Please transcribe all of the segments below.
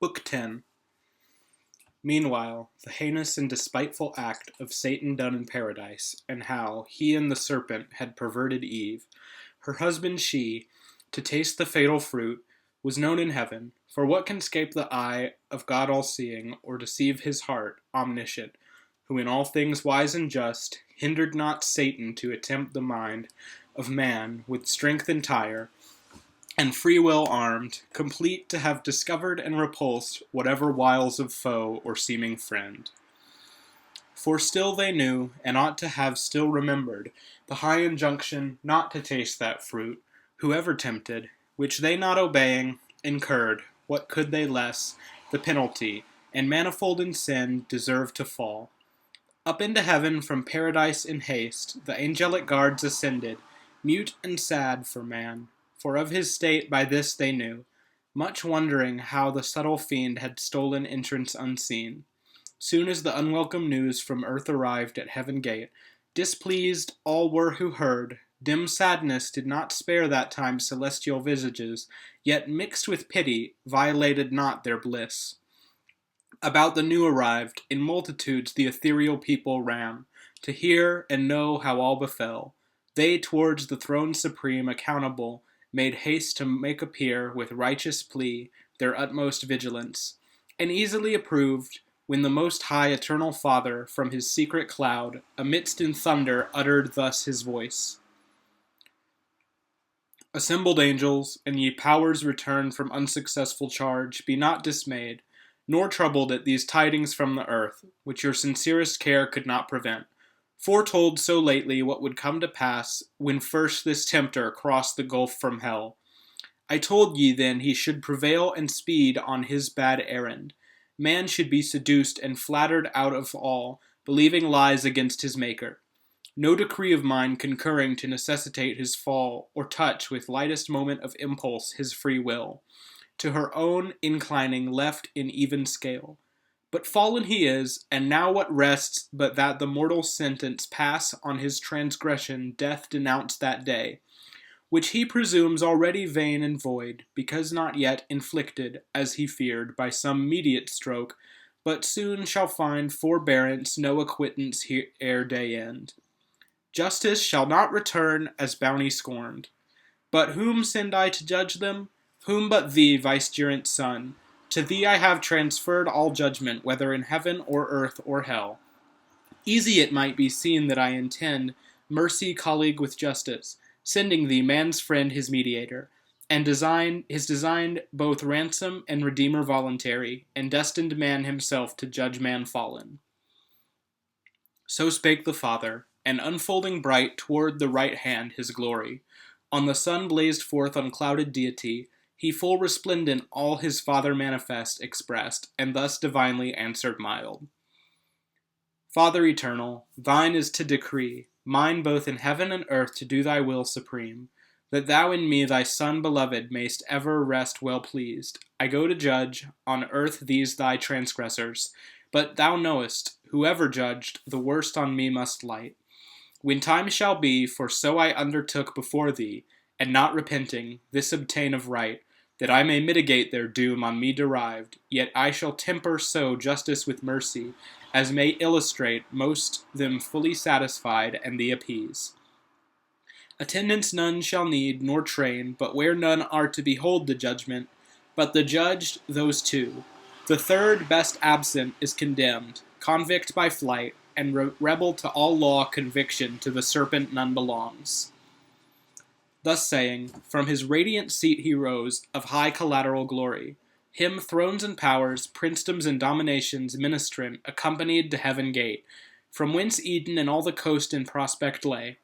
Book 10. Meanwhile, the heinous and despiteful act of Satan done in paradise, and how he and the serpent had perverted Eve, her husband she, to taste the fatal fruit, was known in heaven. For what can scape the eye of God all-seeing, or deceive his heart, omniscient, who in all things wise and just, hindered not Satan to attempt the mind of man with strength entire, and free will armed, complete to have discovered and repulsed whatever wiles of foe or seeming friend. For still they knew, and ought to have still remembered, the high injunction not to taste that fruit, whoever tempted, which they not obeying, incurred, what could they less, the penalty, and manifold in sin deserved to fall. Up into heaven from paradise in haste, the angelic guards ascended, mute and sad for man. For of his state by this they knew, much wondering how the subtle fiend had stolen entrance unseen. Soon as the unwelcome news from earth arrived at heaven gate, displeased all were who heard. Dim sadness did not spare that time celestial visages, yet mixed with pity, violated not their bliss. About the new arrived, in multitudes the ethereal people ran, to hear and know how all befell. They towards the throne supreme accountable, made haste to make appear, with righteous plea, their utmost vigilance, and easily approved, when the Most High Eternal Father, from his secret cloud, amidst in thunder, uttered thus his voice. Assembled angels, and ye powers returned from unsuccessful charge, be not dismayed, nor troubled at these tidings from the earth, which your sincerest care could not prevent. Foretold so lately what would come to pass when first this tempter crossed the gulf from hell. I told ye then he should prevail and speed on his bad errand. Man should be seduced and flattered out of all, believing lies against his Maker. No decree of mine concurring to necessitate his fall, or touch with lightest moment of impulse his free will, to her own inclining left in even scale. But fallen he is, and now what rests but that the mortal sentence pass on his transgression death denounced that day, which he presumes already vain and void, because not yet inflicted, as he feared, by some mediate stroke, but soon shall find forbearance no acquittance ere day end. Justice shall not return as bounty scorned. But whom send I to judge them? Whom but thee, vicegerent Son? To thee I have transferred all judgment, whether in heaven or earth or hell. Easy it might be seen that I intend mercy colleague with justice, sending thee man's friend his mediator, and his design both ransom and redeemer voluntary, and destined man himself to judge man fallen. So spake the Father, and unfolding bright toward the right hand his glory, on the sun blazed forth unclouded deity, he full resplendent all his Father manifest expressed, and thus divinely answered mild. Father eternal, thine is to decree, mine both in heaven and earth to do thy will supreme, that thou in me thy Son beloved mayst ever rest well pleased. I go to judge on earth these thy transgressors, but thou knowest, whoever judged, the worst on me must light. When time shall be, for so I undertook before thee, and not repenting, this obtain of right, that I may mitigate their doom on me derived, yet I shall temper so justice with mercy, as may illustrate most them fully satisfied and thee appease. Attendance none shall need, nor train, but where none are to behold the judgment, but the judged, those two. The third, best absent, is condemned, convict by flight, and rebel to all law conviction to the serpent none belongs. Thus saying, from his radiant seat he rose, of high collateral glory. Him thrones and powers, princedoms and dominations ministrant, accompanied to heaven gate, from whence Eden and all the coast in prospect lay.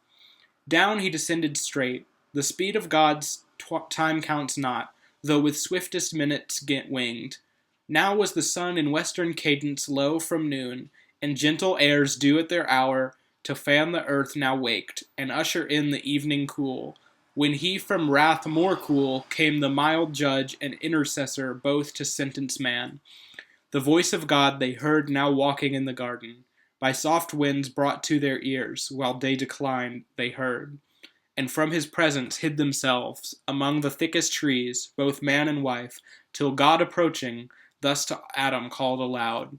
Down he descended straight. The speed of God's time counts not, though with swiftest minutes get winged. Now was the sun in western cadence low from noon, and gentle airs due at their hour to fan the earth now waked, and usher in the evening cool. When he from wrath more cool came the mild judge and intercessor both to sentence man. The voice of God they heard now walking in the garden, by soft winds brought to their ears, while day declined they heard. And from his presence hid themselves among the thickest trees, both man and wife, till God approaching, thus to Adam called aloud,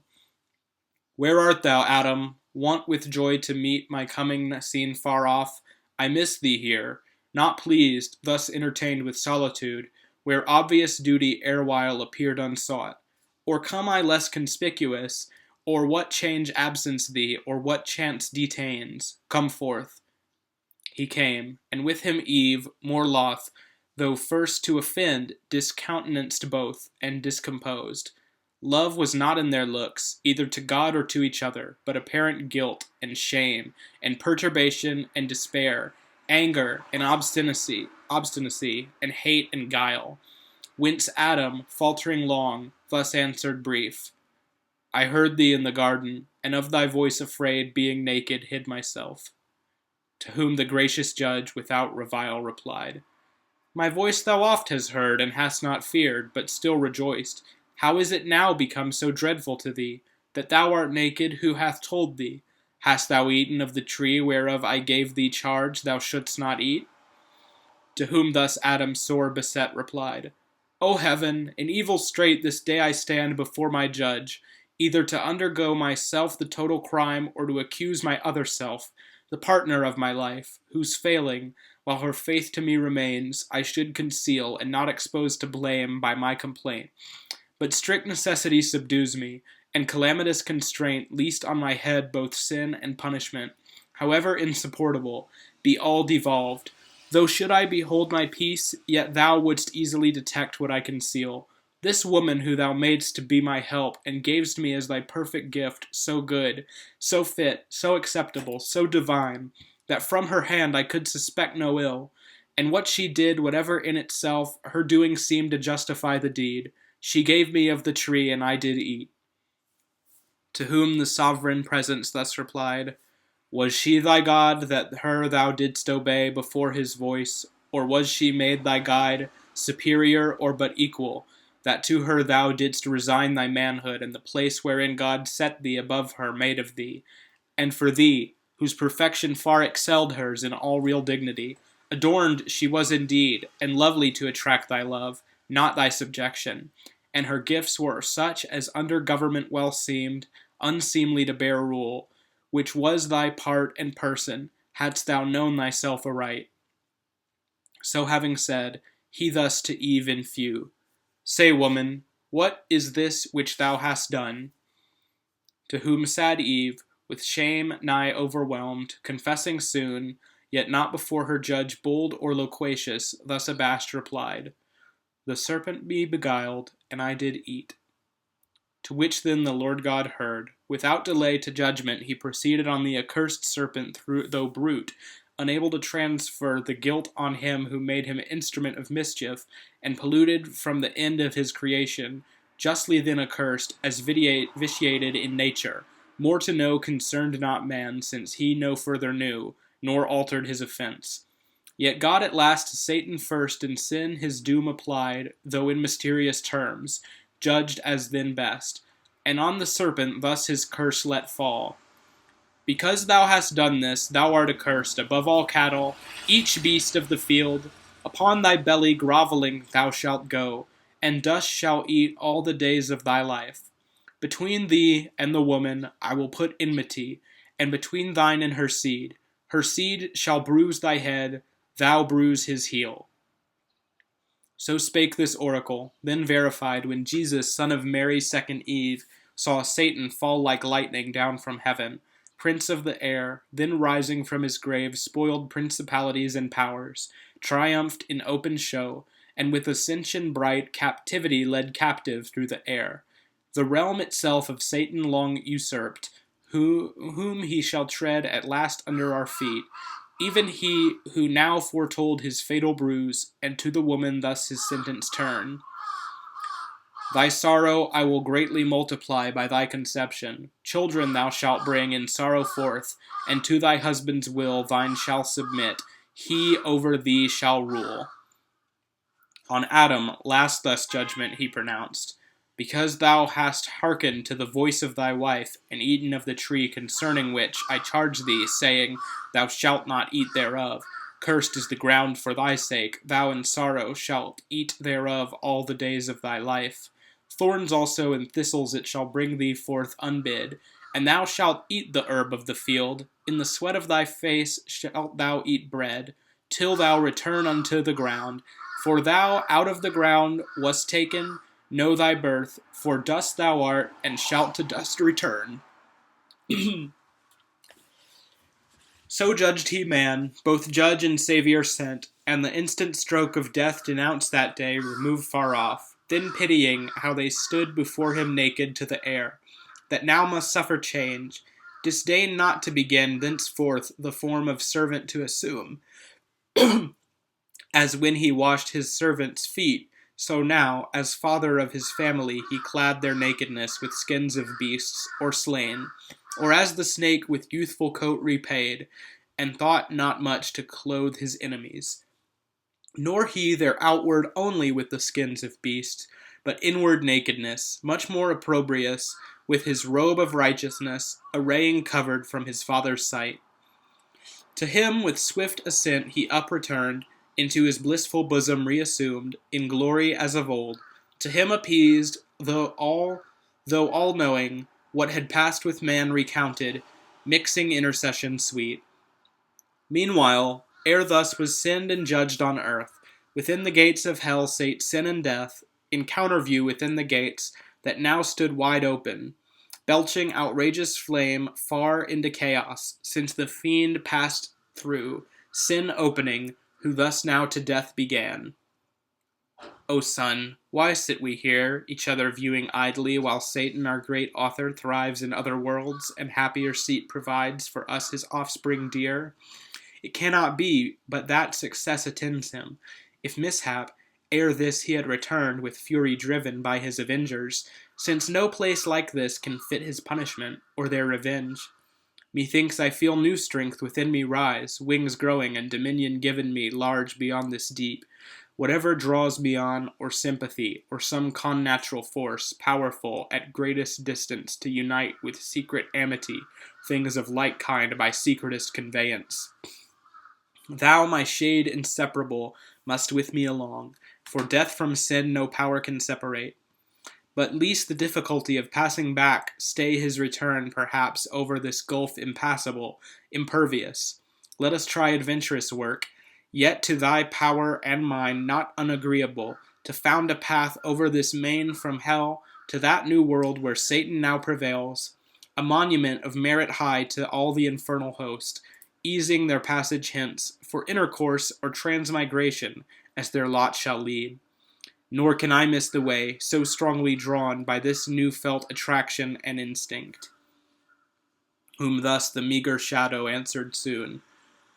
"Where art thou, Adam? Wont with joy to meet my coming seen far off, I miss thee here, not pleased, thus entertained with solitude, where obvious duty erewhile appeared unsought. Or come I less conspicuous, or what change absence thee, or what chance detains? Come forth." He came, and with him Eve, more loth, though first to offend, discountenanced both, and discomposed. Love was not in their looks, either to God or to each other, but apparent guilt and shame, and perturbation and despair, anger and obstinacy, and hate and guile. Whence Adam, faltering long, thus answered brief, "I heard thee in the garden, and of thy voice afraid, being naked, hid myself." To whom the gracious judge without revile replied, "My voice thou oft hast heard, and hast not feared, but still rejoiced. How is it now become so dreadful to thee, that thou art naked? Who hath told thee? Hast thou eaten of the tree whereof I gave thee charge thou shouldst not eat?" To whom thus Adam sore beset replied, "O heaven, in evil strait this day I stand before my judge, either to undergo myself the total crime, or to accuse my other self, the partner of my life, whose failing, while her faith to me remains, I should conceal, and not expose to blame by my complaint. But strict necessity subdues me, and calamitous constraint, lest on my head both sin and punishment, however insupportable, be all devolved. Though should I behold my peace, yet thou wouldst easily detect what I conceal. This woman who thou madest to be my help, and gavest me as thy perfect gift, so good, so fit, so acceptable, so divine, that from her hand I could suspect no ill, and what she did, whatever in itself, her doing seemed to justify the deed. She gave me of the tree, and I did eat." To whom the sovereign presence thus replied, "Was she thy God, that her thou didst obey before his voice? Or was she made thy guide, superior or but equal, that to her thou didst resign thy manhood, and the place wherein God set thee above her made of thee? And for thee, whose perfection far excelled hers in all real dignity, adorned she was indeed, and lovely to attract thy love, not thy subjection. And her gifts were such as under government well seemed, unseemly to bear rule, which was thy part and person, hadst thou known thyself aright." So having said, he thus to Eve in few, "Say, woman, what is this which thou hast done?" To whom sad Eve, with shame nigh overwhelmed, confessing soon, yet not before her judge bold or loquacious, thus abashed replied, "The serpent me beguiled, and I did eat." To which then the Lord God heard. Without delay to judgment he proceeded on the accursed serpent, though brute, unable to transfer the guilt on him who made him instrument of mischief, and polluted from the end of his creation, justly then accursed, as vitiated in nature, more to know concerned not man, since he no further knew, nor altered his offense. Yet God at last to Satan first in sin his doom applied, though in mysterious terms, judged as then best, and on the serpent thus his curse let fall. "Because thou hast done this, thou art accursed above all cattle, each beast of the field. Upon thy belly groveling thou shalt go, and dust shalt eat all the days of thy life. Between thee and the woman I will put enmity, and between thine and her seed. Her seed shall bruise thy head, thou bruise his heel." So spake this oracle, then verified when Jesus, son of Mary's second Eve, saw Satan fall like lightning down from heaven, prince of the air, then rising from his grave spoiled principalities and powers, triumphed in open show, and with ascension bright captivity led captive through the air. The realm itself of Satan long usurped, whom he shall tread at last under our feet, even he who now foretold his fatal bruise, and to the woman thus his sentence turned. "Thy sorrow I will greatly multiply by thy conception. Children thou shalt bring in sorrow forth, and to thy husband's will thine shall submit. He over thee shall rule." On Adam last thus judgment he pronounced, "Because thou hast hearkened to the voice of thy wife, and eaten of the tree concerning which I charge thee, saying, Thou shalt not eat thereof. Cursed is the ground for thy sake, thou in sorrow shalt eat thereof all the days of thy life. Thorns also and thistles it shall bring thee forth unbid, and thou shalt eat the herb of the field. In the sweat of thy face shalt thou eat bread, till thou return unto the ground. For thou out of the ground wast taken, know thy birth, for dust thou art, and shalt to dust return. So judged he man, both judge and Saviour sent, and the instant stroke of death denounced that day removed far off, then pitying how they stood before him naked to the air, that now must suffer change, disdain not to begin thenceforth the form of servant to assume, as when he washed his servants' feet, so now, as father of his family, he clad their nakedness with skins of beasts, or slain, or as the snake with youthful coat repaid, and thought not much to clothe his enemies. Nor he their outward only with the skins of beasts, but inward nakedness, much more opprobrious, with his robe of righteousness, arraying covered from his father's sight. To him with swift assent he upreturned, into his blissful bosom reassumed, in glory as of old. To him appeased, though all-knowing, what had passed with man recounted, mixing intercession sweet. Meanwhile, ere thus was sinned and judged on earth, within the gates of hell sate sin and death, in counter-view within the gates that now stood wide open, belching outrageous flame far into chaos, since the fiend passed through, sin opening, who thus now to death began. O son, why sit we here, each other viewing idly, while Satan, our great author, thrives in other worlds, and happier seat provides for us his offspring dear? It cannot be but that success attends him, if mishap, ere this he had returned with fury driven by his avengers, since no place like this can fit his punishment, or their revenge. Methinks I feel new strength within me rise, wings growing and dominion given me large beyond this deep. Whatever draws me on, or sympathy, or some connatural force, powerful at greatest distance to unite with secret amity, things of like kind by secretest conveyance. Thou, my shade inseparable, must with me along, for death from sin no power can separate. But least the difficulty of passing back stay his return, perhaps, over this gulf impassable, impervious. Let us try adventurous work, yet to thy power and mine not unagreeable, to found a path over this main from hell to that new world where Satan now prevails, a monument of merit high to all the infernal host, easing their passage hence, for intercourse or transmigration, as their lot shall lead. Nor can I miss the way, so strongly drawn by this new-felt attraction and instinct. Whom thus the meager shadow answered soon,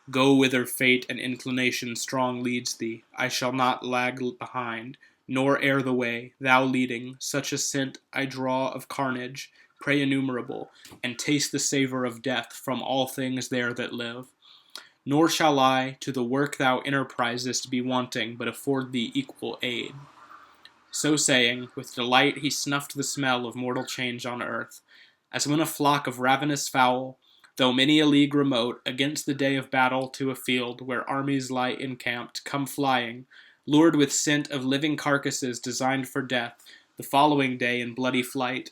Go whither fate and inclination strong leads thee, I shall not lag behind, nor err the way, thou leading, such a scent I draw of carnage, prey innumerable, and taste the savour of death from all things there that live. Nor shall I, to the work thou enterprisest, be wanting, but afford thee equal aid. So saying, with delight he snuffed the smell of mortal change on earth, as when a flock of ravenous fowl, though many a league remote, against the day of battle to a field where armies lie encamped, come flying, lured with scent of living carcasses designed for death, the following day in bloody fight.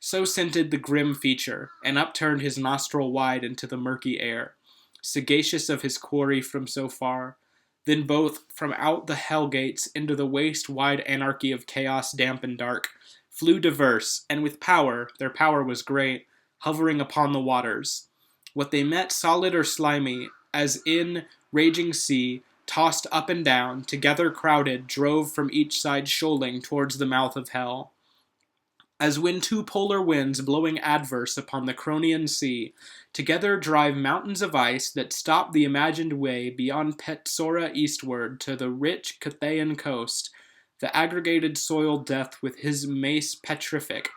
So scented the grim feature, and upturned his nostril wide into the murky air, sagacious of his quarry from so far. Then both from out the hell gates into the waste-wide anarchy of chaos damp and dark, flew diverse, and with power, their power was great, hovering upon the waters. What they met solid or slimy, as in raging sea, tossed up and down, together crowded, drove from each side shoaling towards the mouth of hell. As when two polar winds blowing adverse upon the Cronian sea, together drive mountains of ice that stop the imagined way beyond Petsora eastward to the rich Cathayan coast, the aggregated soil death with his mace petrific,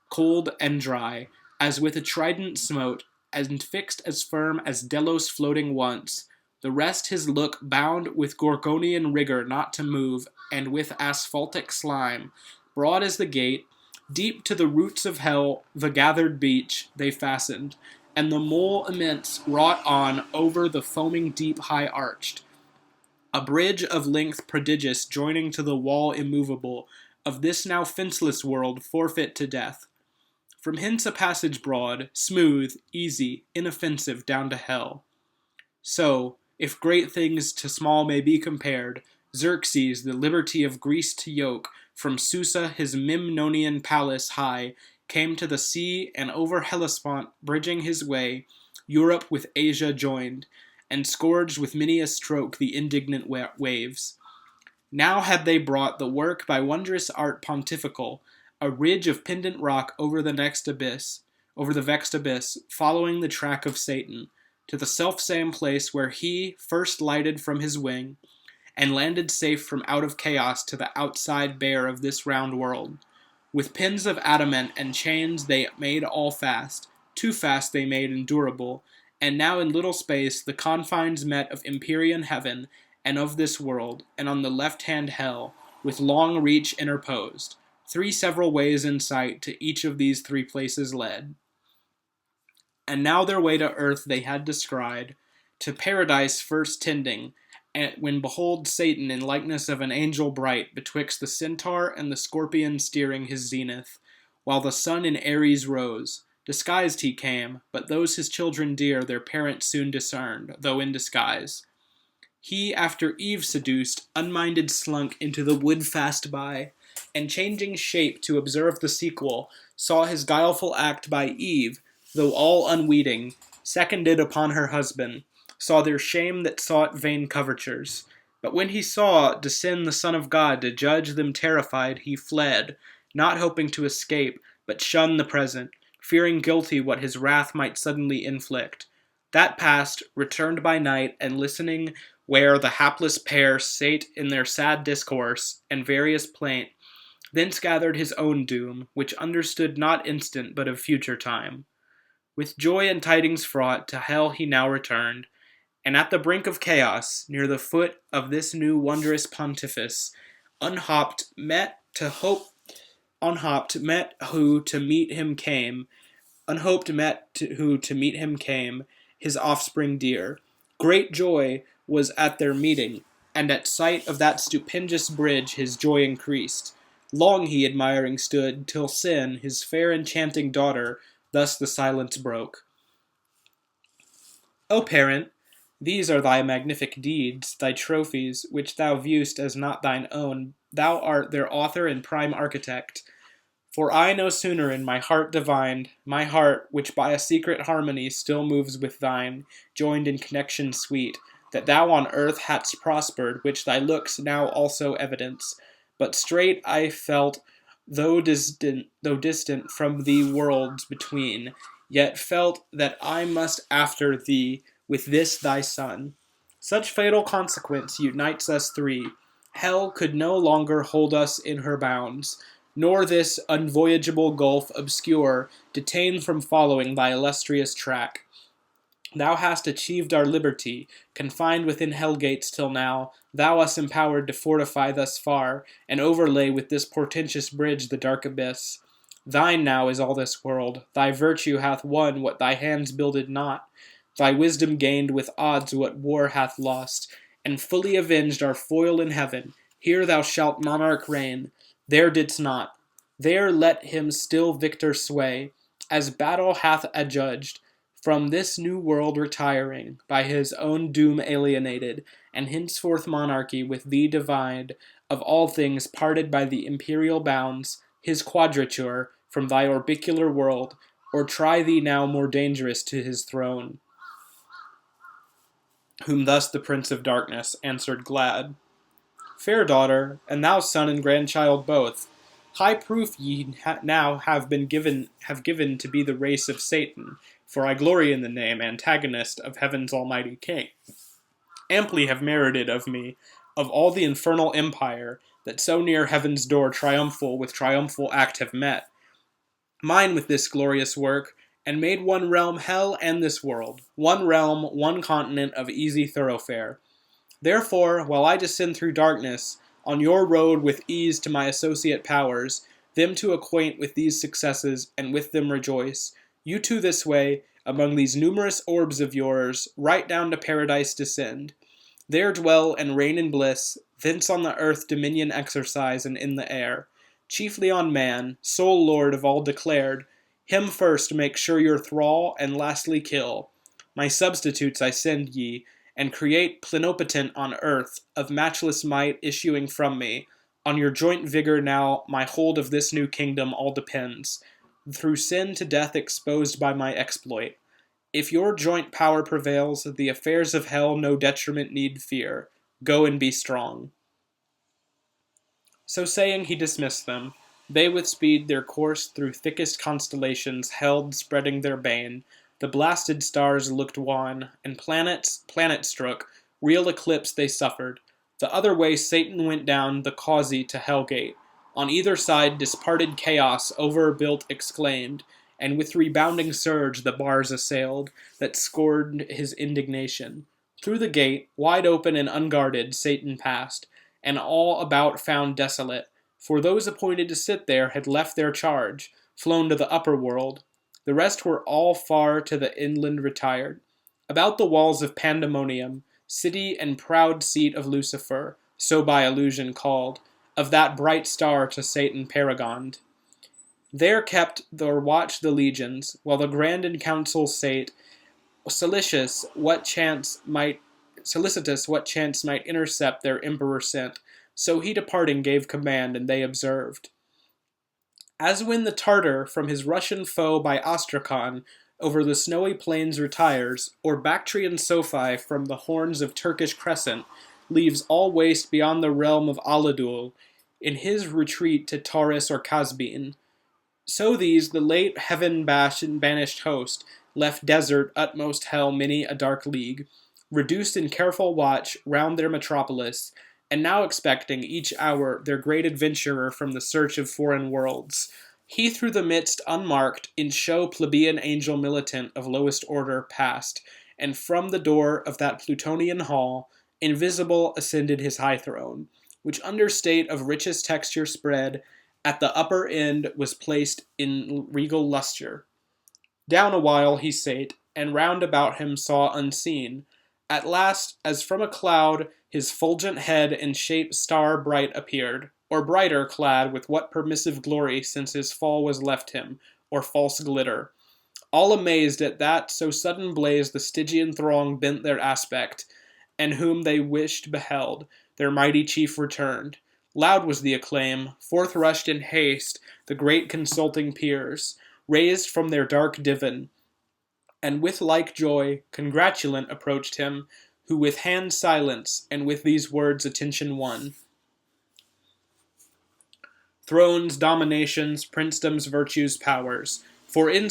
cold and dry, as with a trident smote, and fixed as firm as Delos floating once, the rest his look bound with Gorgonian rigor not to move, and with asphaltic slime, broad as the gate, deep to the roots of hell, the gathered beach, they fastened, and the mole immense wrought on over the foaming deep high-arched. A bridge of length prodigious joining to the wall immovable, of this now fenceless world forfeit to death. From hence a passage broad, smooth, easy, inoffensive down to hell. So, if great things to small may be compared, Xerxes, the liberty of Greece to yoke, from Susa his Memnonian palace high, came to the sea, and over Hellespont, bridging his way, Europe with Asia joined, and scourged with many a stroke the indignant waves. Now had they brought the work by wondrous art pontifical, a ridge of pendant rock over the vexed abyss, following the track of Satan, to the selfsame place where he first lighted from his wing, and landed safe from out of chaos to the outside bare of this round world. With pins of adamant and chains they made all fast, too fast they made endurable, and now in little space the confines met of empyrean heaven, and of this world, and on the left hand hell, with long reach interposed. 3 several ways in sight to each of these 3 places led. And now their way to earth they had descried, to paradise first tending, and when behold Satan in likeness of an angel bright, betwixt the centaur and the scorpion steering his zenith, while the sun in Aries rose. Disguised he came, but those his children dear their parents soon discerned, though in disguise. He, after Eve seduced, unminded slunk into the wood fast by, and changing shape to observe the sequel, saw his guileful act by Eve, though all unweeting, seconded upon her husband, saw their shame that sought vain covertures. But when he saw descend the Son of God to judge them terrified, he fled, not hoping to escape, but shunned the present, fearing guilty what his wrath might suddenly inflict. That past, returned by night, and listening where the hapless pair sate in their sad discourse and various plaint, thence gathered his own doom, which understood not instant but of future time. With joy and tidings fraught, to hell he now returned, and at the brink of chaos, near the foot of this new wondrous pontifice, unhopped met who to meet him came, his offspring dear. Great joy was at their meeting, and at sight of that stupendous bridge his joy increased. Long he admiring stood, till Sin, his fair enchanting daughter, thus the silence broke. O parent, these are thy magnific deeds, thy trophies, which thou view'st as not thine own. Thou art their author and prime architect. For I no sooner in my heart divined, my heart, which by a secret harmony still moves with thine, joined in connection sweet, that thou on earth hadst prospered, which thy looks now also evidence. But straight I felt, though distant from thee worlds between, yet felt that I must after thee with this thy son. Such fatal consequence unites us 3. Hell could no longer hold us in her bounds, nor this unvoyageable gulf obscure detain from following thy illustrious track. Thou hast achieved our liberty, confined within hell gates till now. Thou hast empowered to fortify thus far, and overlay with this portentous bridge the dark abyss. Thine now is all this world. Thy virtue hath won what thy hands builded not. Thy wisdom gained with odds what war hath lost, and fully avenged our foil in heaven. Here thou shalt monarch reign. There didst not. There let him still victor sway, as battle hath adjudged, from this new world retiring, by his own doom alienated, and henceforth monarchy with thee divide, of all things parted by the imperial bounds, his quadrature, from thy orbicular world, or try thee now more dangerous to his throne. Whom thus the Prince of Darkness answered glad. Fair daughter, and thou son and grandchild both, high proof ye now have given to be the race of Satan, for I glory in the name, antagonist of heaven's almighty king. Amply have merited of me, of all the infernal empire, that so near heaven's door triumphal with triumphal act have met. Mine with this glorious work, and made one realm hell and this world, one realm, one continent of easy thoroughfare. Therefore, while I descend through darkness, on your road with ease to my associate powers, them to acquaint with these successes, and with them rejoice, you too this way, among these numerous orbs of yours, right down to paradise descend. There dwell and reign in bliss, thence on the earth dominion exercise and in the air. chiefly on man, sole lord of all declared. Him first make sure your thrall, and lastly kill. My substitutes I send ye, and create plenipotent on earth, of matchless might issuing from me. On your joint vigor now my hold of this new kingdom all depends, through sin to death exposed by my exploit. If your joint power prevails, the affairs of hell no detriment need fear. Go and be strong. So saying, he dismissed them. They with speed their course through thickest constellations held, spreading their bane. The blasted stars looked wan, and planet-struck, real eclipse they suffered. The other way Satan went down the causey to Hellgate. On either side disparted chaos overbuilt exclaimed, and with rebounding surge the bars assailed, that scored his indignation. Through the gate, wide open and unguarded, Satan passed, and all about found desolate, for those appointed to sit there had left their charge, flown to the upper world. The rest were all far to the inland retired. About the walls of Pandemonium, city and proud seat of Lucifer, so by allusion called, of that bright star to Satan paragoned. There kept or watched the legions, while the grand in council sate, solicitous what chance might intercept their emperor sent. So he departing gave command, and they observed. As when the Tartar from his Russian foe by Astrakhan over the snowy plains retires, or Bactrian Sophi from the horns of Turkish Crescent leaves all waste beyond the realm of Aladul, in his retreat to Taurus or Casbin, so these, the late heaven-banished host, left desert utmost hell many a dark league, reduced in careful watch round their metropolis, and now expecting each hour their great adventurer from the search of foreign worlds. He through the midst unmarked, in show plebeian angel militant of lowest order, passed, and from the door of that Plutonian hall, invisible ascended his high throne, which under state of richest texture spread, at the upper end was placed in regal lustre. Down a while he sate, and round about him saw unseen. At last, as from a cloud, his fulgent head and shape star bright appeared, or brighter clad with what permissive glory since his fall was left him, or false glitter. All amazed at that so sudden blaze the Stygian throng bent their aspect, and whom they wished beheld, their mighty chief returned. Loud was the acclaim, forth rushed in haste the great consulting peers, raised from their dark divan, and with like joy, congratulant approached him, who with hand silence, and with these words attention won. Thrones, dominations, princedoms, virtues, powers, for in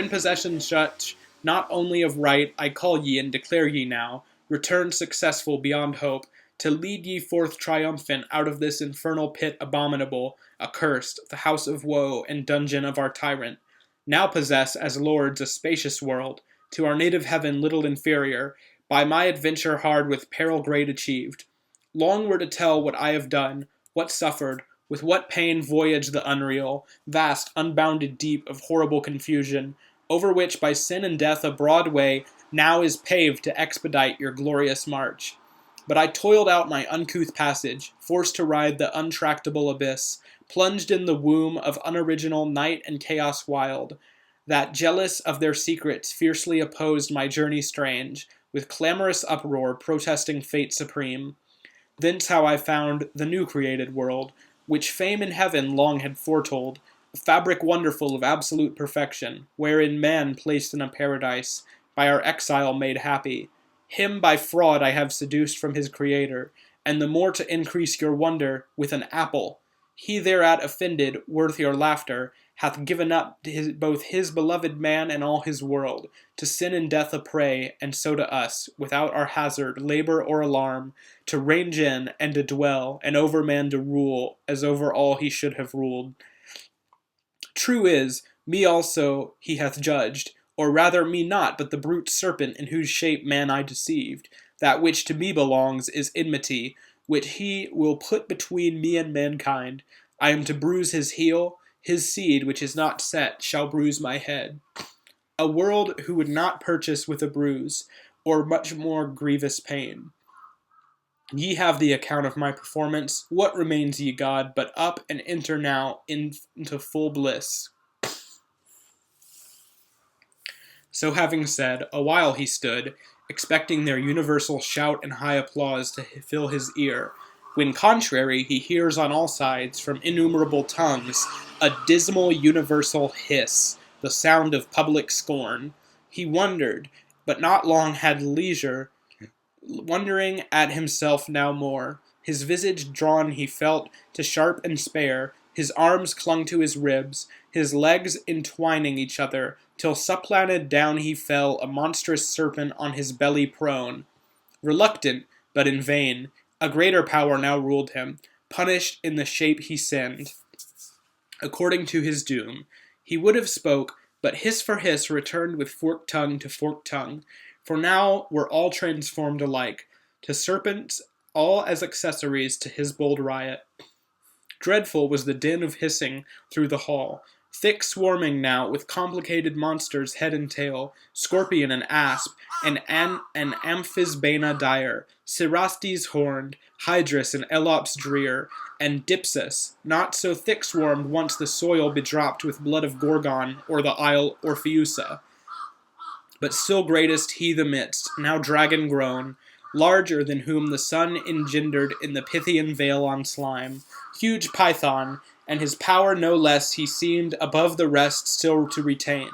possession such, not only of right, I call ye and declare ye now, returned successful beyond hope, to lead ye forth triumphant out of this infernal pit abominable, accursed, the house of woe and dungeon of our tyrant. Now possess as lords a spacious world, to our native heaven little inferior, by my adventure hard with peril great achieved. Long were to tell what I have done, what suffered, with what pain voyaged the unreal, vast, unbounded deep of horrible confusion, over which by sin and death a broad way now is paved to expedite your glorious march. But I toiled out my uncouth passage, forced to ride the untractable abyss, plunged in the womb of unoriginal night and chaos wild, that, jealous of their secrets, fiercely opposed my journey strange, with clamorous uproar protesting fate supreme. Thence how I found the new created world, which fame in heaven long had foretold, a fabric wonderful of absolute perfection, wherein man placed in a paradise, by our exile made happy. Him by fraud I have seduced from his creator, and the more to increase your wonder, with an apple. He thereat offended, worth your laughter, hath given up both his beloved man and all his world, to sin and death a prey, and so to us, without our hazard, labor, or alarm, to range in, and to dwell, and over man to rule, as over all he should have ruled. True is, me also he hath judged, or rather me not, but the brute serpent in whose shape man I deceived. That which to me belongs is enmity, which he will put between me and mankind. I am to bruise his heel, his seed which is not set shall bruise my head. A world who would not purchase with a bruise, or much more grievous pain. Ye have the account of my performance. What remains, ye God, but up and enter now into full bliss? So having said, a while he stood, expecting their universal shout and high applause to fill his ear, when contrary he hears on all sides, from innumerable tongues, a dismal universal hiss, the sound of public scorn. He wondered, but not long had leisure, wondering at himself now more. His visage drawn he felt to sharp and spare, his arms clung to his ribs, his legs entwining each other, till supplanted down he fell, a monstrous serpent on his belly prone. Reluctant, but in vain, a greater power now ruled him, punished in the shape he sinned, according to his doom. He would have spoke, but hiss for hiss returned with forked tongue to forked tongue, for now were all transformed alike, to serpents, all as accessories to his bold riot. Dreadful was the din of hissing through the hall, thick swarming now with complicated monsters head and tail, scorpion and asp, and amphisbaena dire, Cerastes horned, Hydrus and Elops drear, and Dipsus, not so thick swarmed once the soil bedropped with blood of Gorgon or the isle Orphiusa. But still greatest he the midst, now dragon grown, larger than whom the sun engendered in the Pythian vale on slime, huge Python, and his power no less he seemed above the rest still to retain.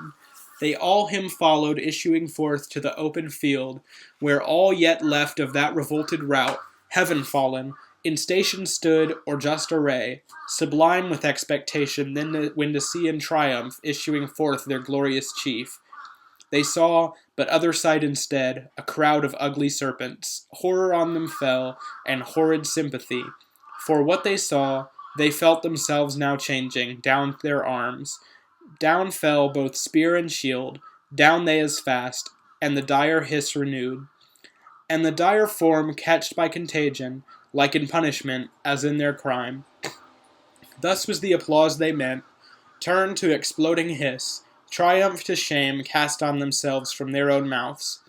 They all him followed, issuing forth to the open field, where all yet left of that revolted rout, heaven fallen, in station stood, or just array, sublime with expectation, when to see in triumph, issuing forth their glorious chief. They saw, but other sight instead, a crowd of ugly serpents. Horror on them fell, and horrid sympathy. For what they saw, they felt themselves now changing, down their arms. Down fell both spear and shield, down they as fast, and the dire hiss renewed. And the dire form, catched by contagion, like in punishment, as in their crime. Thus was the applause they meant, turned to exploding hiss, triumph to shame cast on themselves from their own mouths.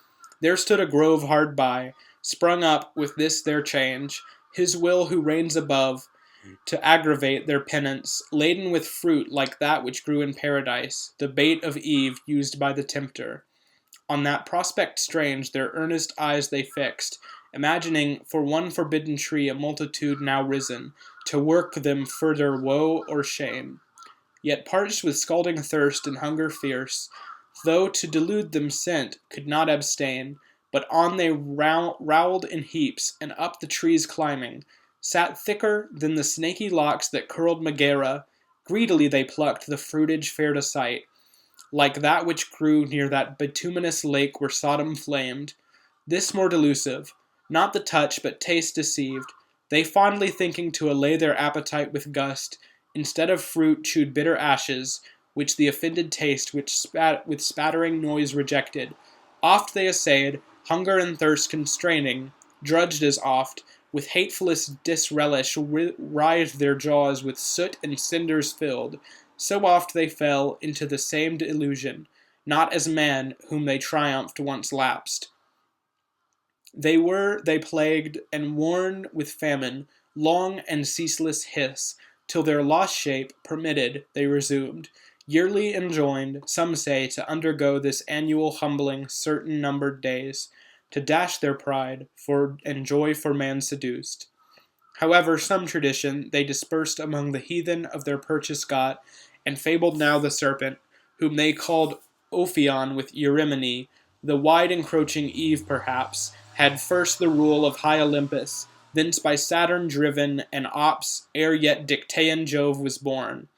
There stood a grove hard by, sprung up with this their change, his will who reigns above, to aggravate their penance, laden with fruit like that which grew in paradise, the bait of Eve used by the tempter. On that prospect strange their earnest eyes they fixed, imagining for one forbidden tree a multitude now risen, to work them further woe or shame. Yet parched with scalding thirst and hunger fierce, though to delude them sent, could not abstain, but on they rowled in heaps, and up the trees climbing, sat thicker than the snaky locks that curled Megara. Greedily they plucked the fruitage fair to sight, like that which grew near that bituminous lake where Sodom flamed. This more delusive, not the touch but taste deceived, they fondly thinking to allay their appetite with gust, instead of fruit chewed bitter ashes, which the offended taste with spattering noise rejected. Oft they essayed, hunger and thirst constraining, drudged as oft, with hatefullest disrelish writhed their jaws with soot and cinders filled. So oft they fell into the same delusion, not as man whom they triumphed once lapsed. They plagued and worn with famine, long and ceaseless hiss, till their lost shape permitted, they resumed, yearly enjoined, some say, to undergo this annual humbling certain numbered days, to dash their pride, and joy for man seduced. However, some tradition they dispersed among the heathen of their purchase got, and fabled now the serpent, whom they called Ophion with Eurynomé, the wide encroaching Eve perhaps, had first the rule of high Olympus, thence by Saturn driven, and Ops, ere yet Dictaean Jove was born.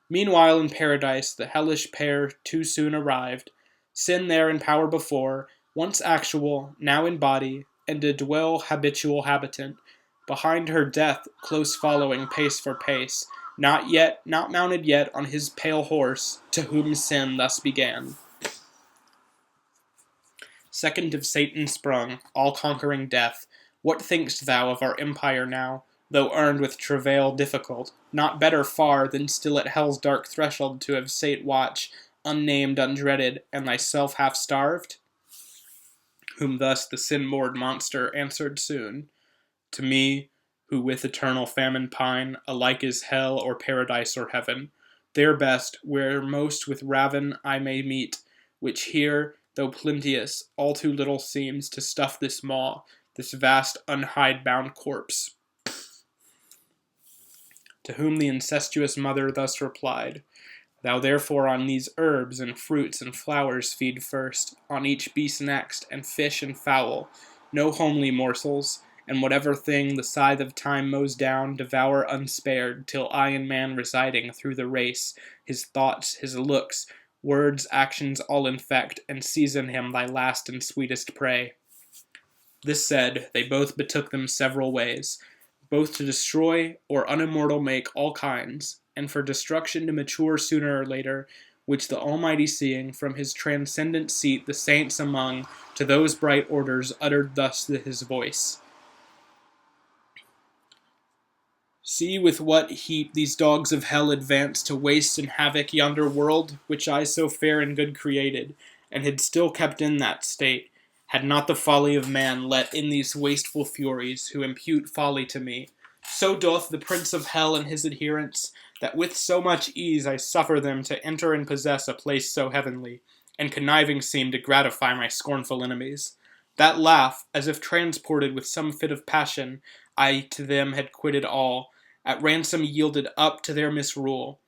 Meanwhile in paradise the hellish pair too soon arrived, sin there in power before, once actual, now in body, and to dwell habitual habitant, behind her death close following pace for pace, not mounted yet on his pale horse, to whom sin thus began. Second of Satan sprung, all-conquering death, what think'st thou of our empire now, though earned with travail difficult, not better far than still at hell's dark threshold to have sate watch, unnamed, undreaded, and thyself half starved? Whom thus the sin-moored monster answered soon, To me, who with eternal famine pine, alike is hell or paradise or heaven. There best, where most with ravin I may meet, which here, though plenteous, all too little seems to stuff this maw, this vast unhide-bound corpse. To whom the incestuous mother thus replied, Thou therefore on these herbs and fruits and flowers feed first, on each beast next, and fish and fowl, no homely morsels, and whatever thing the scythe of time mows down, devour unspared, till I and man residing through the race, his thoughts, his looks, words, actions all infect, and season him thy last and sweetest prey. This said, they both betook them several ways, both to destroy or unimmortal make all kinds, and for destruction to mature sooner or later, which the Almighty seeing, from his transcendent seat the saints among, to those bright orders uttered thus his voice. See with what heat these dogs of hell advance to waste and havoc yonder world, which I so fair and good created, and had still kept in that state, had not the folly of man let in these wasteful furies, who impute folly to me. So doth the prince of hell and his adherents, that with so much ease I suffer them to enter and possess a place so heavenly, and conniving seem to gratify my scornful enemies. That laugh, as if transported with some fit of passion, I to them had quitted all, at ransom yielded up to their misrule,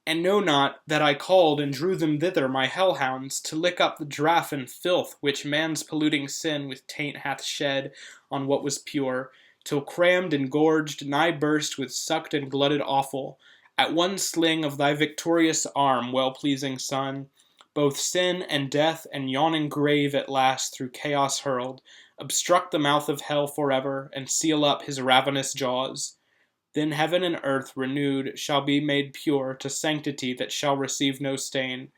and know not that I called and drew them thither, my hellhounds, to lick up the draught and filth which man's polluting sin with taint hath shed on what was pure, till crammed and gorged, nigh burst with sucked and glutted offal, at one sling of thy victorious arm, well-pleasing Son, both sin and death and yawning grave at last through chaos hurled, obstruct the mouth of hell forever, and seal up his ravenous jaws. Then heaven and earth renewed shall be made pure to sanctity that shall receive no stain.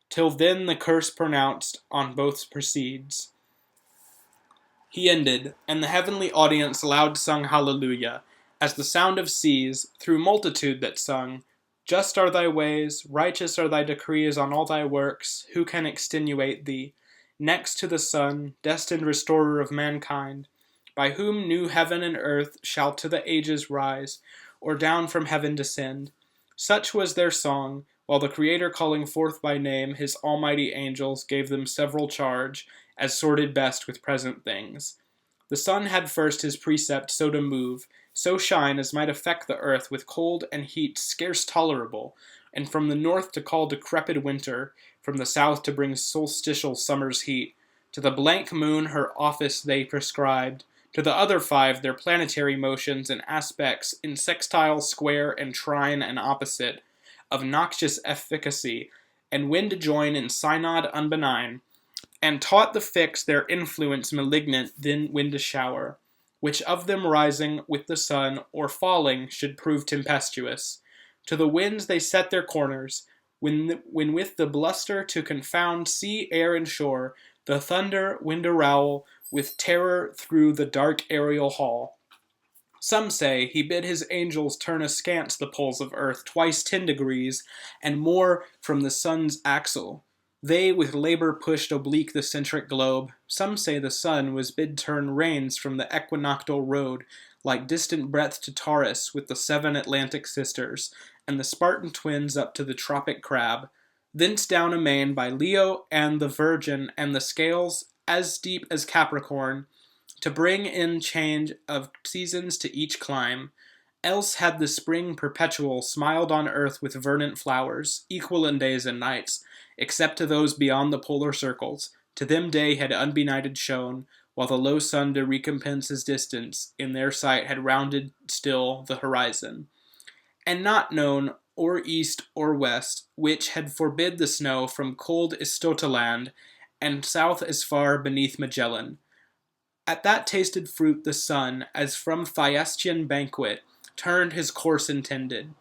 Till then the curse pronounced on both proceeds. He ended, and the heavenly audience loud sung hallelujah, as the sound of seas, through multitude that sung, Just are thy ways, righteous are thy decrees on all thy works, who can extenuate thee? Next to the Son, destined restorer of mankind, by whom new heaven and earth shall to the ages rise, or down from heaven descend. Such was their song, while the Creator calling forth by name his almighty angels gave them several charge, as sorted best with present things. The sun had first his precept so to move, so shine as might affect the earth with cold and heat scarce tolerable, and from the north to call decrepit winter, from the south to bring solstitial summer's heat. To the blank moon her office they prescribed, to the other five their planetary motions and aspects in sextile, square, and trine and opposite, of noxious efficacy, and when to join in synod unbenign, and taught the fix their influence malignant, then when to shower, which of them rising with the sun, or falling, should prove tempestuous. To the winds they set their corners, when with the bluster to confound sea, air, and shore, the thunder, wind arowl, with terror through the dark aerial hall. Some say he bid his angels turn askance the poles of earth twice 10 degrees, and more from the sun's axle. They with labor pushed oblique the centric globe. Some say the sun was bid turn reins from the equinoctial road, like distant breadth to Taurus with the 7 Atlantic sisters, and the Spartan twins up to the tropic crab. Thence down amain by Leo and the Virgin, and the scales as deep as Capricorn, to bring in change of seasons to each clime. Else had the spring perpetual smiled on earth with verdant flowers, equal in days and nights, except to those beyond the polar circles. To them day had unbenighted shone, while the low sun to recompense his distance, in their sight had rounded still the horizon. And not known, or east or west, which had forbid the snow from cold Istotaland, and south as far beneath Magellan. At that tasted fruit the sun, as from Thyestian banquet, turned his course intended.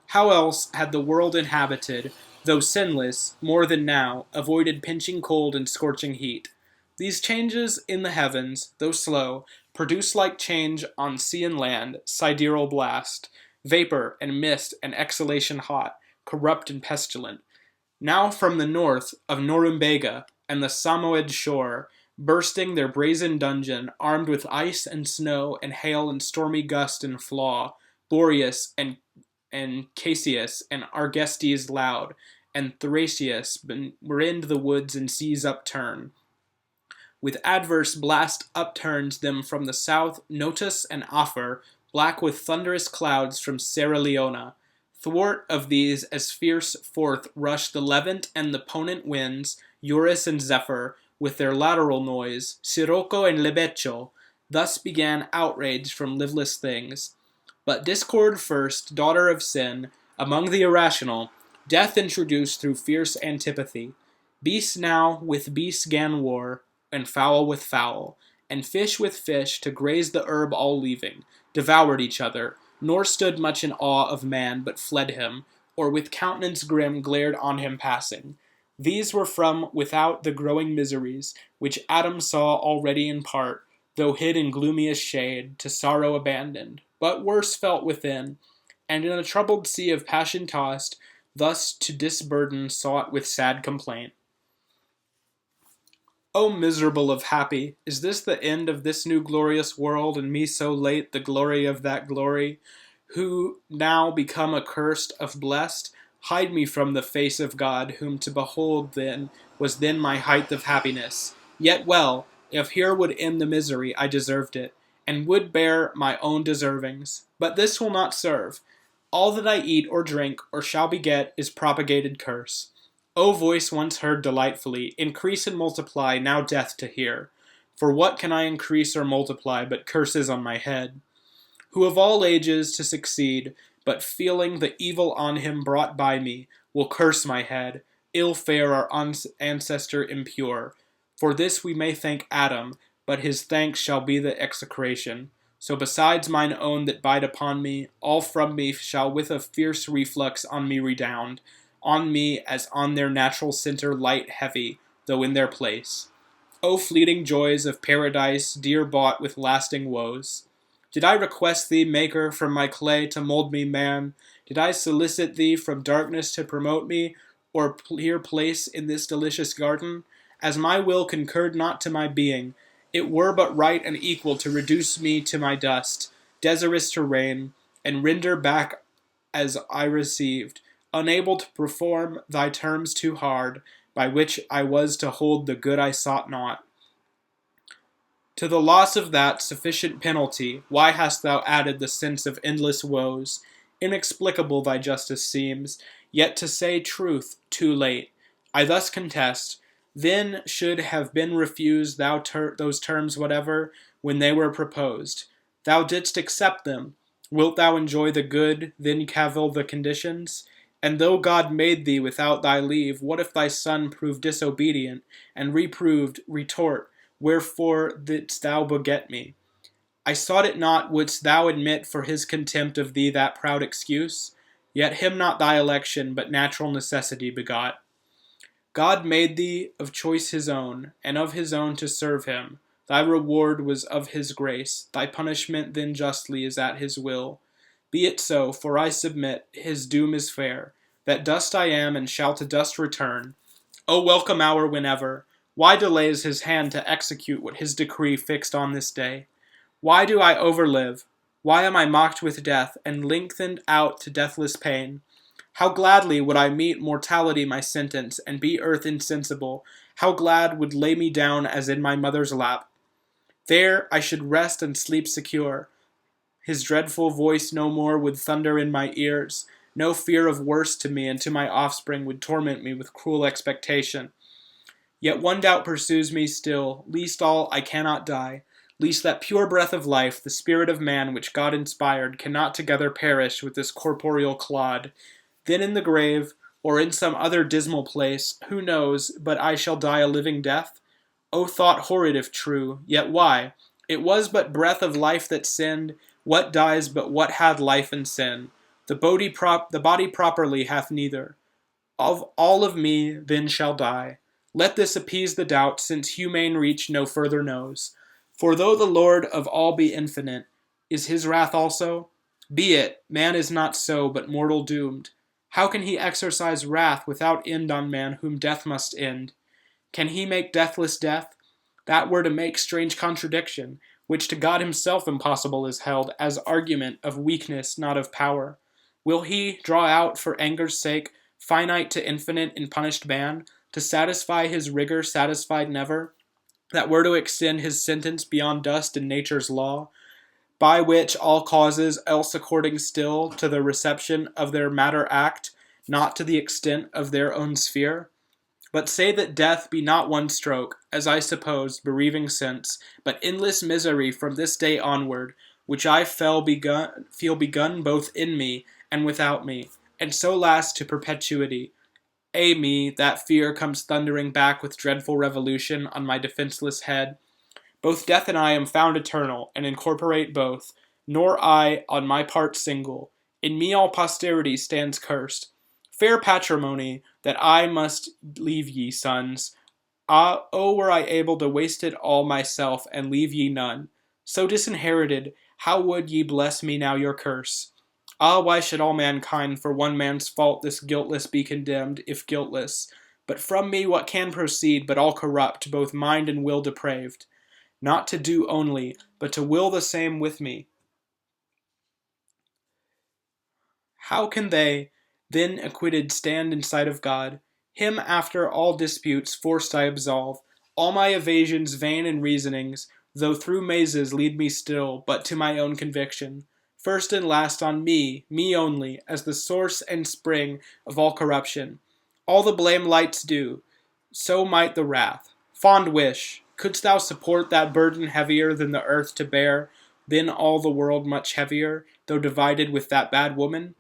How else had the world inhabited, though sinless, more than now, avoided pinching cold and scorching heat? These changes in the heavens, though slow, produce like change on sea and land, sidereal blast, vapor and mist and exhalation hot, corrupt and pestilent. Now from the north of Norumbega and the Samoed shore, bursting their brazen dungeon, armed with ice and snow and hail and stormy gust and flaw, Boreas and Cassius and Argestes loud, and Thracius rend the woods and seas upturn. With adverse blast upturns them from the south Notus and Afer, black with thunderous clouds from Sierra Leona. Thwart of these as fierce forth rush the Levant and the ponent winds, Eurus and Zephyr, with their lateral noise, Sirocco and Lebecho. Thus began outrage from liveless things. But discord first, daughter of sin, among the irrational, death introduced through fierce antipathy. Beasts now with beasts gan war, and fowl with fowl, and fish with fish, to graze the herb all leaving, devoured each other, nor stood much in awe of man, but fled him, or with countenance grim glared on him passing. These were from without the growing miseries, which Adam saw already in part, though hid in gloomiest shade, to sorrow abandoned, but worse felt within, and in a troubled sea of passion tossed, thus to disburden sought with sad complaint. O miserable of happy, is this the end of this new glorious world, and me so late the glory of that glory? Who, now become accursed of blessed, hide me from the face of God, whom to behold then was then my height of happiness. Yet well, if here would end the misery, I deserved it, and would bear my own deservings. But this will not serve. All that I eat or drink or shall beget is propagated curse. O voice once heard delightfully, increase and multiply, now death to hear. For what can I increase or multiply but curses on my head? Who of all ages to succeed, but feeling the evil on him brought by me, will curse my head, ill fare our ancestor impure. For this we may thank Adam, but his thanks shall be the execration. So besides mine own that bite upon me, all from me shall with a fierce reflux on me redound, on me as on their natural centre light heavy, though in their place. O fleeting joys of paradise, dear bought with lasting woes! Did I request thee, Maker, from my clay to mold me man? Did I solicit thee from darkness to promote me, or here place in this delicious garden? As my will concurred not to my being, it were but right and equal to reduce me to my dust, desirous to reign, and render back as I received, unable to perform thy terms too hard, by which I was to hold the good I sought not. To the loss of that sufficient penalty, why hast thou added the sense of endless woes? Inexplicable thy justice seems, yet to say truth, too late. I thus contest, then should have been refused those terms whatever, when they were proposed. Thou didst accept them. Wilt thou enjoy the good, then cavil the conditions? And though God made thee without thy leave, what if thy son prove disobedient, and reproved, retort, wherefore didst thou beget me? I sought it not, wouldst thou admit for his contempt of thee that proud excuse? Yet him not thy election, but natural necessity begot. God made thee of choice his own, and of his own to serve him. Thy reward was of his grace, thy punishment then justly is at his will. Be it so, for I submit, his doom is fair, that dust I am and shall to dust return. O welcome hour whenever! Why delays his hand to execute what his decree fixed on this day? Why do I overlive? Why am I mocked with death, and lengthened out to deathless pain? How gladly would I meet mortality my sentence, and be earth insensible, how glad would lay me down as in my mother's lap. There I should rest and sleep secure. His dreadful voice no more would thunder in my ears, no fear of worse to me and to my offspring would torment me with cruel expectation. Yet one doubt pursues me still, least all I cannot die, least that pure breath of life, the spirit of man which God inspired, cannot together perish with this corporeal clod. Then in the grave, or in some other dismal place, who knows, but I shall die a living death? O thought horrid if true, yet why? It was but breath of life that sinned, what dies but what had life and sin? The body properly hath neither. Of all of me then shall die. Let this appease the doubt, since humane reach no further knows. For though the Lord of all be infinite, is his wrath also? Be it, man is not so, but mortal doomed. How can he exercise wrath without end on man whom death must end? Can he make deathless death? That were to make strange contradiction, which to God himself impossible is held, as argument of weakness, not of power. Will he draw out for anger's sake, finite to infinite in punished ban, to satisfy his rigor satisfied never, that were to extend his sentence beyond dust and nature's law, by which all causes, else according still to the reception of their matter act, not to the extent of their own sphere? But say that death be not one stroke, as I supposed, bereaving sense, but endless misery from this day onward, which I feel begun both in me and without me, and so last to perpetuity. Me, that fear comes thundering back with dreadful revolution on my defenseless head. Both death and I am found eternal, and incorporate both, nor I on my part single. In me all posterity stands cursed. Fair patrimony, that I must leave ye, sons. Ah, oh, were I able to waste it all myself, and leave ye none. So disinherited, how would ye bless me now your curse? Ah, why should all mankind for one man's fault this guiltless be condemned, if guiltless? But from me what can proceed, but all corrupt, both mind and will depraved? Not to do only, but to will the same with me. How can they, then acquitted, stand in sight of God? Him after all disputes forced I absolve, all my evasions vain and reasonings, though through mazes lead me still, but to my own conviction. First and last on me only, as the source and spring of all corruption. All the blame lights do, so might the wrath. Fond wish, couldst thou support that burden heavier than the earth to bear, then all the world much heavier, though divided with that bad woman?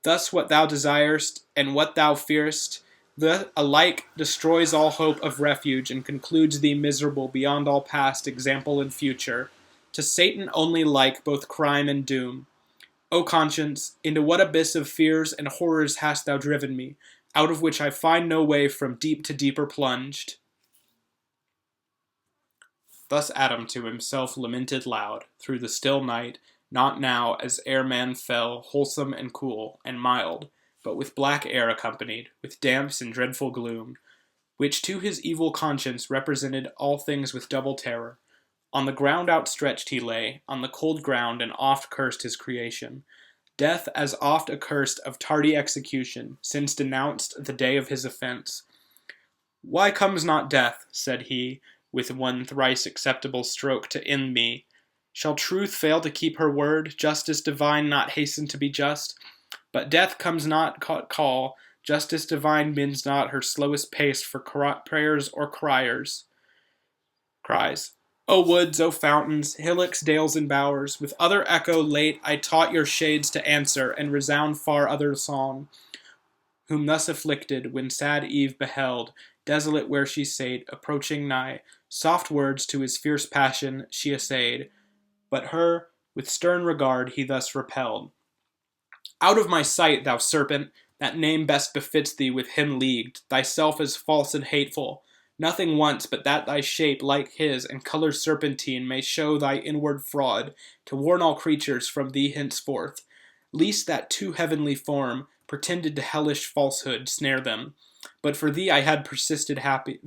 Thus what thou desirest, and what thou fearest, alike destroys all hope of refuge, and concludes thee miserable beyond all past example and future, to Satan only like both crime and doom. O conscience, into what abyss of fears and horrors hast thou driven me, out of which I find no way from deep to deeper plunged? Thus Adam to himself lamented loud, through the still night, not now, as ere man fell, wholesome and cool, and mild, but with black air accompanied, with damps and dreadful gloom, which to his evil conscience represented all things with double terror. On the ground outstretched he lay, on the cold ground, and oft cursed his creation. Death as oft accursed of tardy execution, since denounced the day of his offense. Why comes not death, said he, with one thrice acceptable stroke to end me? Shall truth fail to keep her word, justice divine not hasten to be just? But death comes not call, justice divine bends not her slowest pace for prayers or cries. O woods, O fountains, hillocks, dales, and bowers, with other echo late I taught your shades to answer, and resound far other song. Whom thus afflicted, when sad Eve beheld, desolate where she sate, approaching nigh, soft words to his fierce passion she essayed, but her, with stern regard, he thus repelled. Out of my sight, thou serpent, that name best befits thee with him leagued, thyself is false and hateful. Nothing wants but that thy shape, like his, and colour serpentine, may show thy inward fraud, to warn all creatures from thee henceforth, lest that too heavenly form, pretended to hellish falsehood, snare them. But for thee I had persisted happy,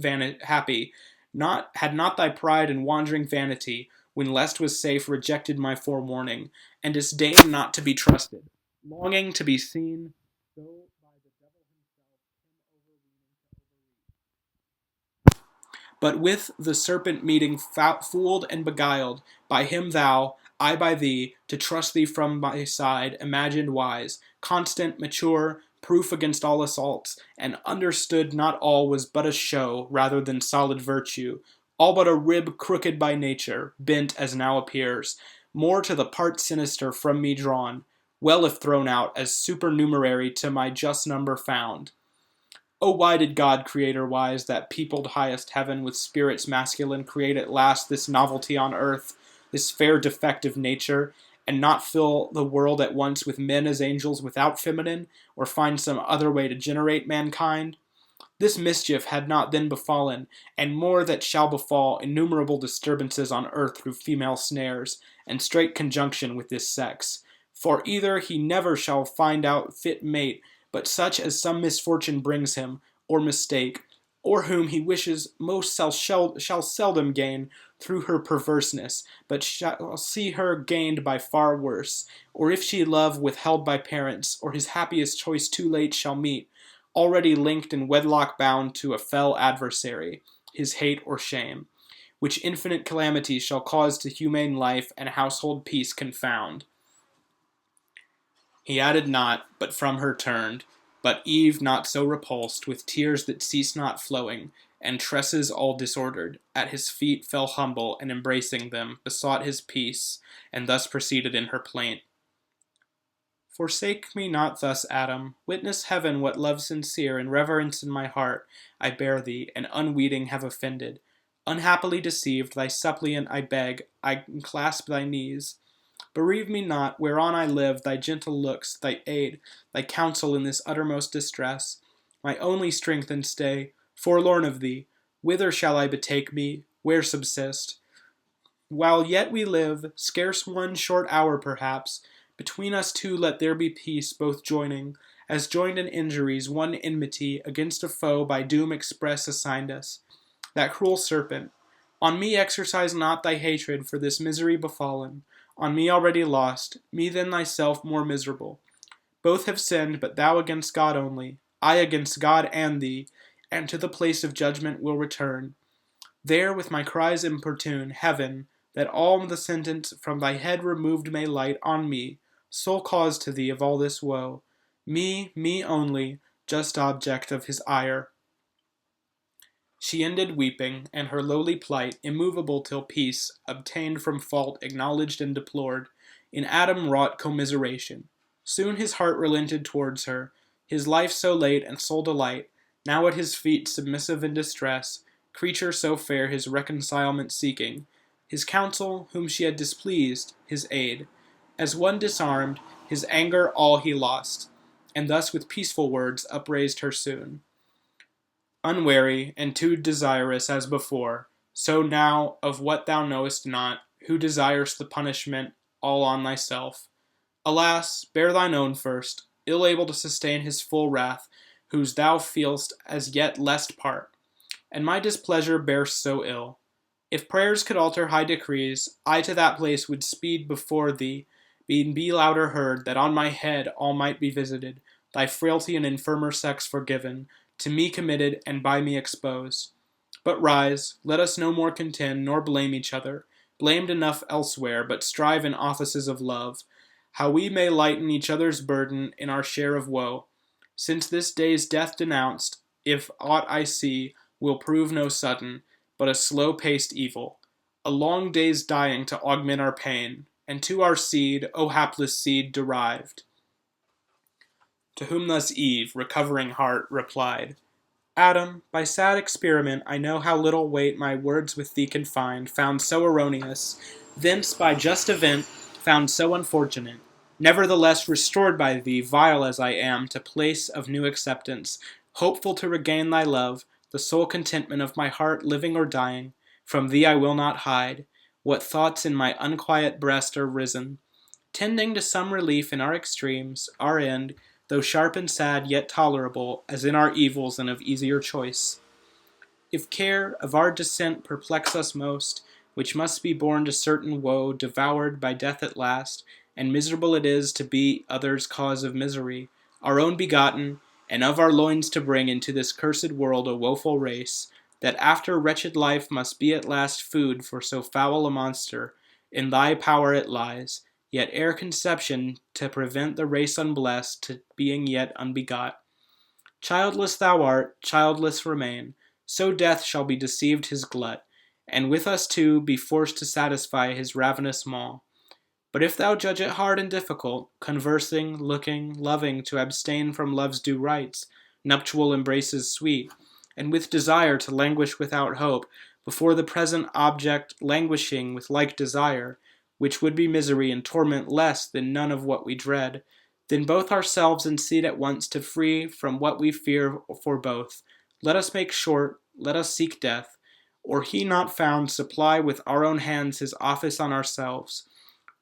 had not thy pride and wandering vanity, when lest was safe, rejected my forewarning, and disdained not to be trusted, longing to be seen, though by the devil himself, him overweening to overreach. But with the serpent meeting, fooled and beguiled, by him thou, I by thee, to trust thee from my side, imagined wise, constant, mature, proof against all assaults, and understood not all was but a show, rather than solid virtue, all but a rib crooked by nature, bent as now appears, more to the part sinister from me drawn, well if thrown out, as supernumerary to my just number found. O why did God, creator wise, that peopled highest heaven with spirits masculine, create at last this novelty on earth, this fair defective nature, and not fill the world at once with men as angels without feminine, or find some other way to generate mankind? This mischief had not then befallen, and more that shall befall, innumerable disturbances on earth through female snares, and straight conjunction with this sex. For either he never shall find out fit mate, but such as some misfortune brings him, or mistake, or whom he wishes most shall seldom gain through her perverseness, but shall see her gained by far worse, or if she love withheld by parents, or his happiest choice too late shall meet, already linked in wedlock bound to a fell adversary, his hate or shame, which infinite calamity shall cause to humane life and household peace confound. He added not, but from her turned, but Eve not so repulsed, with tears that cease not flowing, and tresses all disordered, at his feet fell humble, and embracing them, besought his peace, and thus proceeded in her plaint. Forsake me not thus, Adam. Witness heaven what love sincere and reverence in my heart I bear thee, and unweeting have offended. Unhappily deceived, thy suppliant I beg, I clasp thy knees. Bereave me not, whereon I live, thy gentle looks, thy aid, thy counsel in this uttermost distress. My only strength and stay, forlorn of thee, whither shall I betake me, where subsist? While yet we live, scarce one short hour perhaps, between us two let there be peace, both joining, as joined in injuries, one enmity against a foe by doom express assigned us. That cruel serpent, on me exercise not thy hatred for this misery befallen, on me already lost, me then thyself more miserable. Both have sinned, but thou against God only, I against God and thee, and to the place of judgment will return. There with my cries importune, heaven, that all the sentence from thy head removed may light on me, sole cause to thee of all this woe, me only, just object of his ire. She ended weeping, and her lowly plight, immovable till peace, obtained from fault acknowledged and deplored, in Adam wrought commiseration. Soon his heart relented towards her, his life so late and sole delight, now at his feet submissive in distress, creature so fair his reconcilement seeking, his counsel whom she had displeased, his aid. As one disarmed, his anger all he lost, and thus with peaceful words upraised her soon. Unwary, and too desirous as before, so now of what thou knowest not, who desirest the punishment all on thyself. Alas, bear thine own first, ill able to sustain his full wrath, whose thou feelst as yet lest part, and my displeasure bearst so ill. If prayers could alter high decrees, I to that place would speed before thee, be louder heard, that on my head all might be visited, thy frailty and infirmer sex forgiven, to me committed, and by me exposed. But rise, let us no more contend, nor blame each other, blamed enough elsewhere, but strive in offices of love, how we may lighten each other's burden in our share of woe. Since this day's death denounced, if aught I see, will prove no sudden, but a slow-paced evil, a long day's dying to augment our pain, and to our seed, O hapless seed, derived. To whom thus Eve, recovering heart, replied, Adam, by sad experiment I know how little weight my words with thee can find, found so erroneous, thence by just event found so unfortunate, nevertheless restored by thee, vile as I am, to place of new acceptance, hopeful to regain thy love, the sole contentment of my heart, living or dying. From thee I will not hide what thoughts in my unquiet breast are risen, tending to some relief in our extremes, our end, though sharp and sad, yet tolerable, as in our evils and of easier choice. If care of our descent perplex us most, which must be born to certain woe, devoured by death at last, and miserable it is to be others' cause of misery, our own begotten, and of our loins to bring into this cursed world a woeful race, that after wretched life must be at last food for so foul a monster, in thy power it lies, yet ere conception, to prevent the race unblessed to being yet unbegot. Childless thou art, childless remain, so death shall be deceived his glut, and with us too be forced to satisfy his ravenous maw. But if thou judge it hard and difficult, conversing, looking, loving to abstain from love's due rites, nuptial embraces sweet, and with desire to languish without hope, before the present object languishing with like desire, which would be misery and torment less than none of what we dread, then both ourselves and seed at once to free from what we fear for both. Let us make short, let us seek death, or he not found, supply with our own hands his office on ourselves.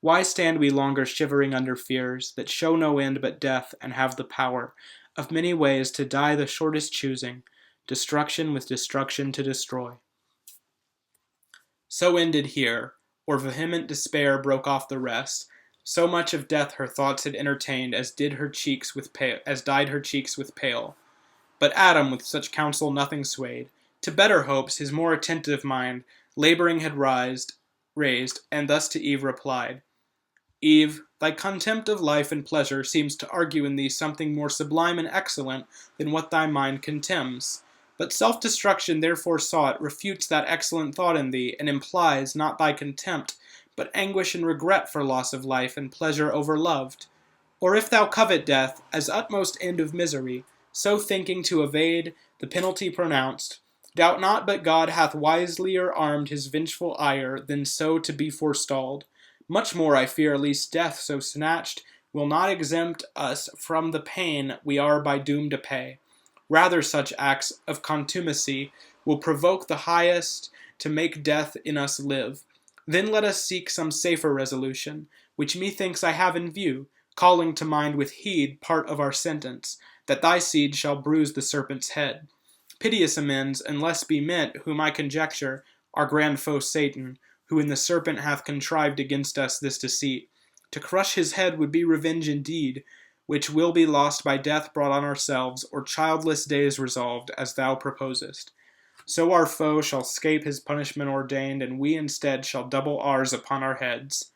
Why stand we longer shivering under fears that show no end but death, and have the power of many ways to die the shortest choosing, destruction with destruction to destroy. So ended here, or vehement despair broke off the rest. So much of death her thoughts had entertained as dyed her cheeks with pale. But Adam with such counsel nothing swayed. To better hopes his more attentive mind laboring had raised, and thus to Eve replied, Eve, thy contempt of life and pleasure seems to argue in thee something more sublime and excellent than what thy mind contemns. But self-destruction therefore sought refutes that excellent thought in thee, and implies not thy contempt, but anguish and regret for loss of life and pleasure overloved. Or if thou covet death as utmost end of misery, so thinking to evade the penalty pronounced, doubt not but God hath wiselier armed his vengeful ire than so to be forestalled. Much more I fear least death so snatched will not exempt us from the pain we are by doom to pay. Rather such acts of contumacy will provoke the highest to make death in us live. Then let us seek some safer resolution, which methinks I have in view, calling to mind with heed part of our sentence, that thy seed shall bruise the serpent's head. Piteous amends, unless be meant, whom I conjecture, our grand foe Satan, who in the serpent hath contrived against us this deceit. To crush his head would be revenge indeed, which will be lost by death brought on ourselves, or childless days resolved, as thou proposest. So our foe shall scape his punishment ordained, and we instead shall double ours upon our heads.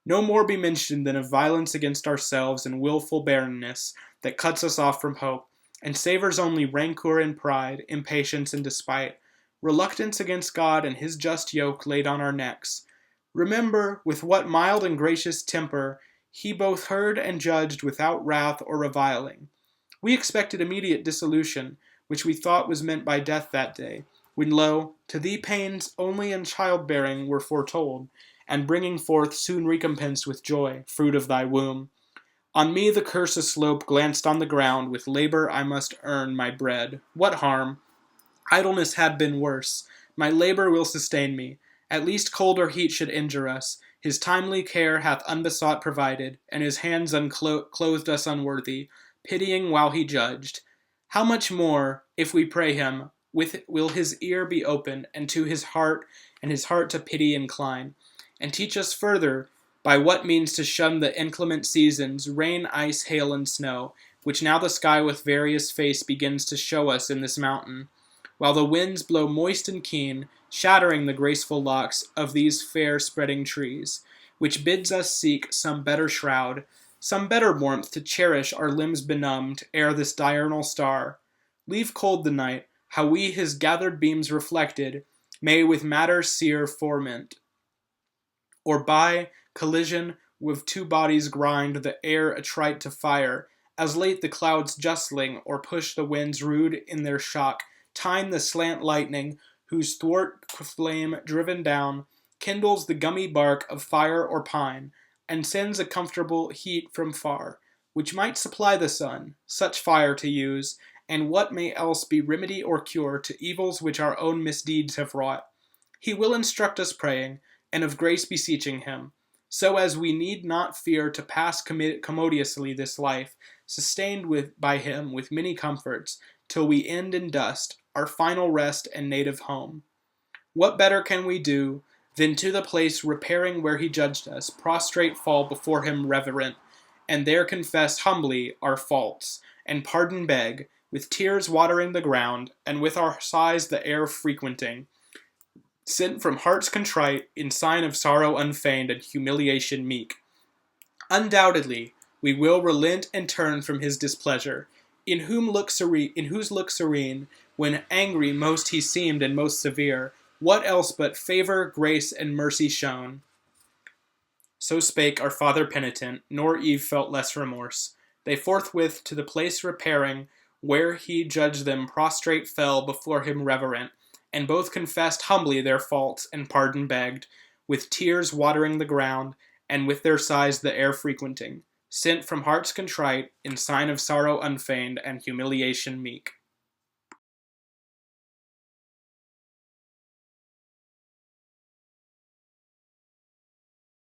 No more be mentioned than of violence against ourselves and wilful barrenness that cuts us off from hope, and savors only rancor and pride, impatience and despite, reluctance against God and his just yoke laid on our necks. Remember with what mild and gracious temper he both heard and judged without wrath or reviling. We expected immediate dissolution, which we thought was meant by death that day, when lo, to thee pains only in childbearing were foretold, and bringing forth soon recompensed with joy, fruit of thy womb. On me the curse aslope glanced on the ground, with labor I must earn my bread. What harm? Idleness had been worse. My labor will sustain me. At least cold or heat should injure us. His timely care hath unbesought provided, and his hands clothed us unworthy, pitying while he judged. How much more, if we pray him, will his ear be opened, and his heart to pity incline, and teach us further by what means to shun the inclement seasons, rain, ice, hail, and snow, which now the sky with various face begins to show us in this mountain, while the winds blow moist and keen, shattering the graceful locks of these fair spreading trees, which bids us seek some better shroud, some better warmth to cherish our limbs benumbed ere this diurnal star. Leave cold the night, how we his gathered beams reflected may with matter sear ferment, or by collision with two bodies grind the air attrite to fire, as late the clouds justling or push the winds rude in their shock, time the slant lightning, whose thwart flame driven down, kindles the gummy bark of fire or pine, and sends a comfortable heat from far, which might supply the sun, such fire to use, and what may else be remedy or cure to evils which our own misdeeds have wrought. He will instruct us praying, and of grace beseeching him, so as we need not fear to pass commodiously this life, sustained by him with many comforts, till we end in dust, our final rest and native home. What better can we do than to the place repairing where he judged us, prostrate fall before him reverent, and there confess humbly our faults, and pardon beg, with tears watering the ground, and with our sighs the air frequenting, sent from hearts contrite, in sign of sorrow unfeigned and humiliation meek. Undoubtedly, we will relent and turn from his displeasure, in whose look serene, when angry most he seemed and most severe, what else but favor, grace, and mercy shown? So spake our father penitent, nor Eve felt less remorse. They forthwith to the place repairing, where he judged them prostrate fell before him reverent, and both confessed humbly their faults and pardon begged, with tears watering the ground, and with their sighs the air frequenting, sent from hearts contrite, in sign of sorrow unfeigned and humiliation meek.